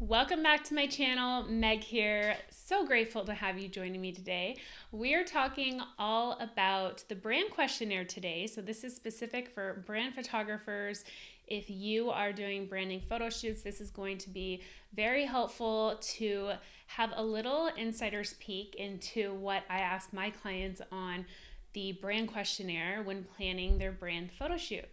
Welcome back to my channel. Meg here. So grateful to have you joining me today. We are talking all about the brand questionnaire today. So this is specific for brand photographers. If you are doing branding photo shoots, this is going to be very helpful to have a little insider's peek into what I ask my clients on the brand questionnaire when planning their brand photo shoot.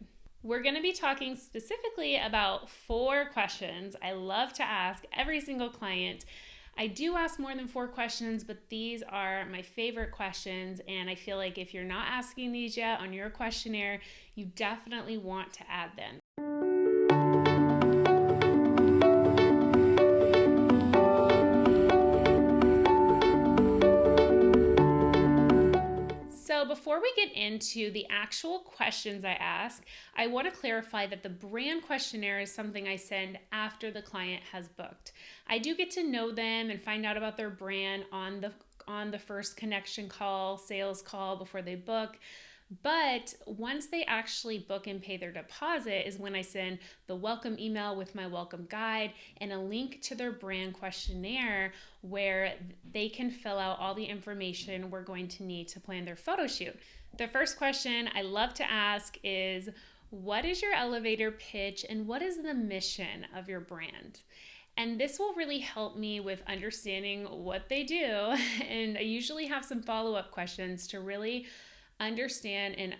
We're going to be talking specifically about 4 questions I love to ask every single client. I do ask more than 4 questions, but these are my favorite questions, and I feel like if you're not asking these yet on your questionnaire, you definitely want to add them. So before we get into the actual questions I ask, I want to clarify that the brand questionnaire is something I send after the client has booked. I do get to know them and find out about their brand on the first connection call, sales call before they book. But once they actually book and pay their deposit is when I send the welcome email with my welcome guide and a link to their brand questionnaire where they can fill out all the information we're going to need to plan their photo shoot. The first question I love to ask is, what is your elevator pitch and what is the mission of your brand? And this will really help me with understanding what they do. And I usually have some follow-up questions to really understand and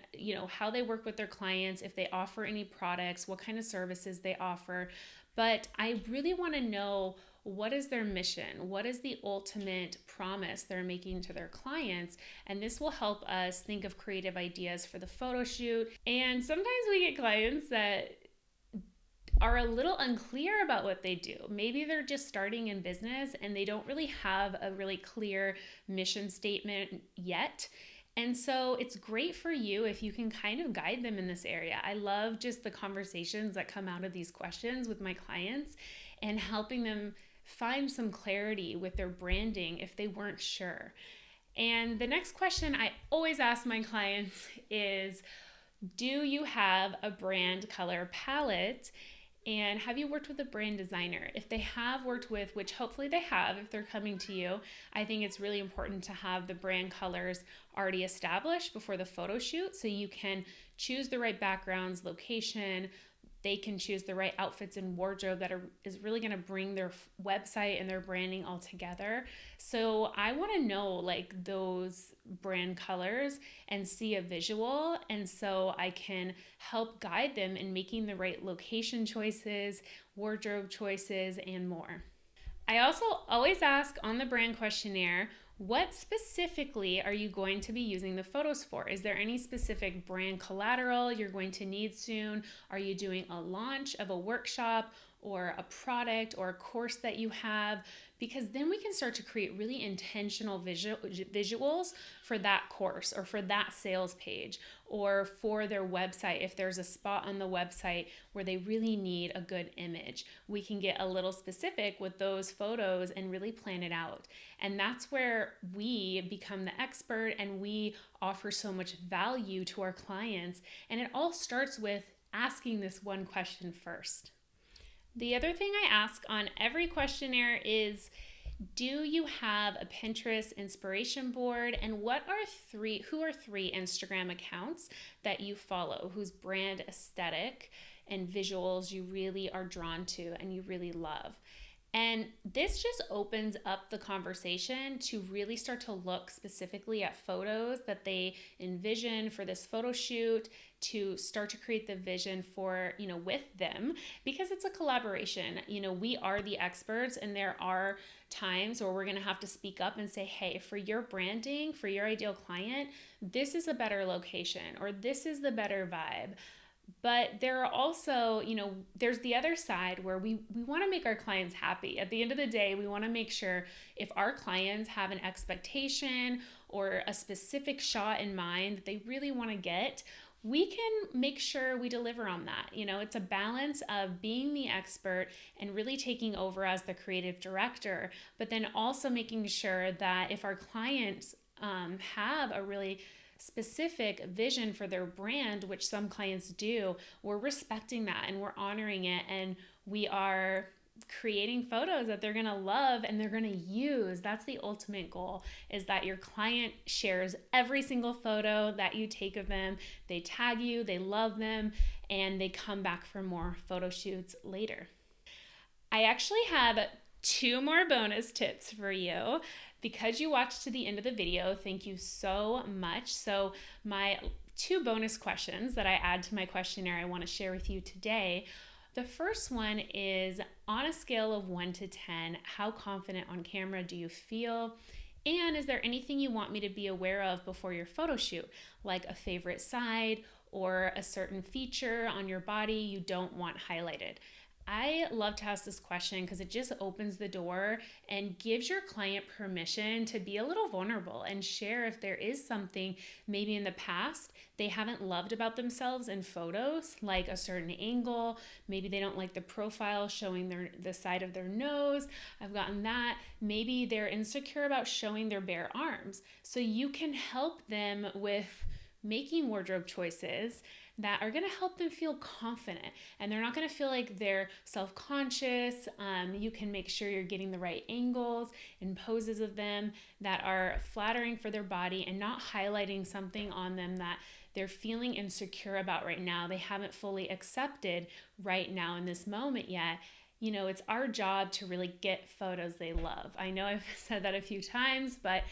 how they work with their clients, if they offer any products, what kind of services they offer. But I really want to know, what is their mission? What is the ultimate promise they're making to their clients? And this will help us think of creative ideas for the photo shoot. And sometimes we get clients that are a little unclear about what they do. Maybe they're just starting in business and they don't really have a really clear mission statement yet. And so it's great for you if you can kind of guide them in this area. I love just the conversations that come out of these questions with my clients and helping them find some clarity with their branding if they weren't sure. And the next question I always ask my clients is, do you have a brand color palette? And have you worked with a brand designer? If they have worked with, which hopefully they have if they're coming to you, I think it's really important to have the brand colors already established before the photo shoot so you can choose the right backgrounds, location. They can choose the right outfits and wardrobe that is really going to bring their website and their branding all together. So I want to know like those brand colors and see a visual. And so I can help guide them in making the right location choices, wardrobe choices, and more. I also always ask on the brand questionnaire, what specifically are you going to be using the photos for? Is there any specific brand collateral you're going to need soon? Are you doing a launch of a workshop or a product or a course that you have? Because then we can start to create really intentional visuals for that course or for that sales page or for their website. If there's a spot on the website where they really need a good image, we can get a little specific with those photos and really plan it out. And that's where we become the expert and we offer so much value to our clients. And it all starts with asking this one question first. The other thing I ask on every questionnaire is, do you have a Pinterest inspiration board? And who are 3 Instagram accounts that you follow, whose brand aesthetic and visuals you really are drawn to and you really love? And this just opens up the conversation to really start to look specifically at photos that they envision for this photo shoot, to start to create the vision for, with them, because it's a collaboration. We are the experts, and there are times where we're going to have to speak up and say, hey, for your branding, for your ideal client, this is a better location, or this is the better vibe. But there are also, there's the other side where we want to make our clients happy. At the end of the day, we want to make sure if our clients have an expectation or a specific shot in mind that they really want to get, we can make sure we deliver on that. It's a balance of being the expert and really taking over as the creative director, but then also making sure that if our clients have a really specific vision for their brand, which some clients do, we're respecting that and we're honoring it, and we are creating photos that they're going to love and they're going to use. That's the ultimate goal, is that your client shares every single photo that you take of them. They tag you, they love them, and they come back for more photo shoots later. I actually have 2 more bonus tips for you. Because you watched to the end of the video, thank you so much. So my 2 bonus questions that I add to my questionnaire I want to share with you today. The first one is, on a scale of 1 to 10, how confident on camera do you feel? And is there anything you want me to be aware of before your photo shoot, like a favorite side or a certain feature on your body you don't want highlighted? I love to ask this question because it just opens the door and gives your client permission to be a little vulnerable and share if there is something maybe in the past they haven't loved about themselves in photos, like a certain angle. Maybe they don't like the profile showing the side of their nose. I've gotten that. Maybe they're insecure about showing their bare arms. So you can help them with making wardrobe choices that are going to help them feel confident, and they're not going to feel like they're self-conscious. You can make sure you're getting the right angles and poses of them that are flattering for their body and not highlighting something on them that they're feeling insecure about right now. They haven't fully accepted right now in this moment yet. You know, it's our job to really get photos they love. I know I've said that a few times, but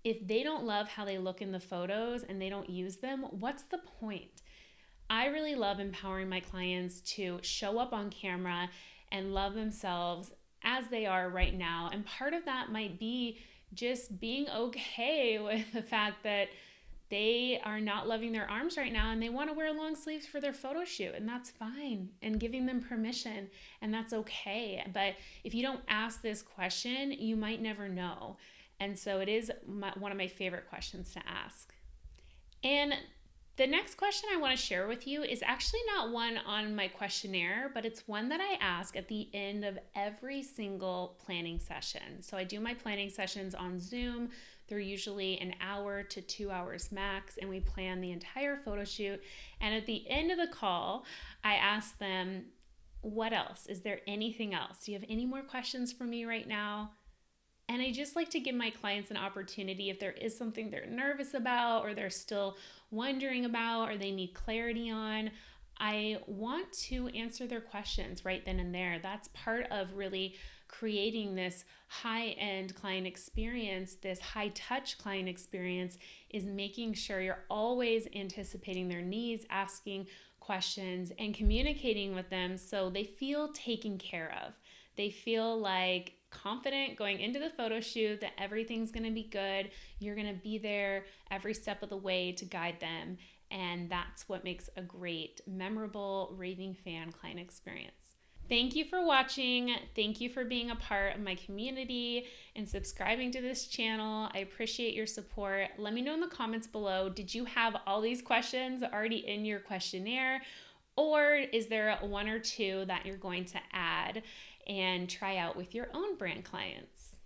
if they don't love how they look in the photos and they don't use them, what's the point? I really love empowering my clients to show up on camera and love themselves as they are right now. And part of that might be just being okay with the fact that they are not loving their arms right now and they want to wear long sleeves for their photo shoot, and that's fine, and giving them permission, and that's okay. But if you don't ask this question, you might never know. And so it is one of my favorite questions to ask. And the next question I want to share with you is actually not one on my questionnaire, but it's one that I ask at the end of every single planning session. So I do my planning sessions on Zoom. They're usually an hour to 2 hours max, and we plan the entire photo shoot. And at the end of the call, I ask them, what else? Is there anything else? Do you have any more questions for me right now? And I just like to give my clients an opportunity, if there is something they're nervous about or they're still wondering about or they need clarity on, I want to answer their questions right then and there. That's part of really creating this high-end client experience, this high-touch client experience, is making sure you're always anticipating their needs, asking questions, and communicating with them so they feel taken care of. They feel like confident going into the photo shoot that everything's going to be good. You're going to be there every step of the way to guide them. And that's what makes a great, memorable, raving fan client experience. Thank you for watching. Thank you for being a part of my community and subscribing to this channel. I appreciate your support. Let me know in the comments below, did you have all these questions already in your questionnaire? Or is there 1 or 2 that you're going to add and try out with your own brand clients?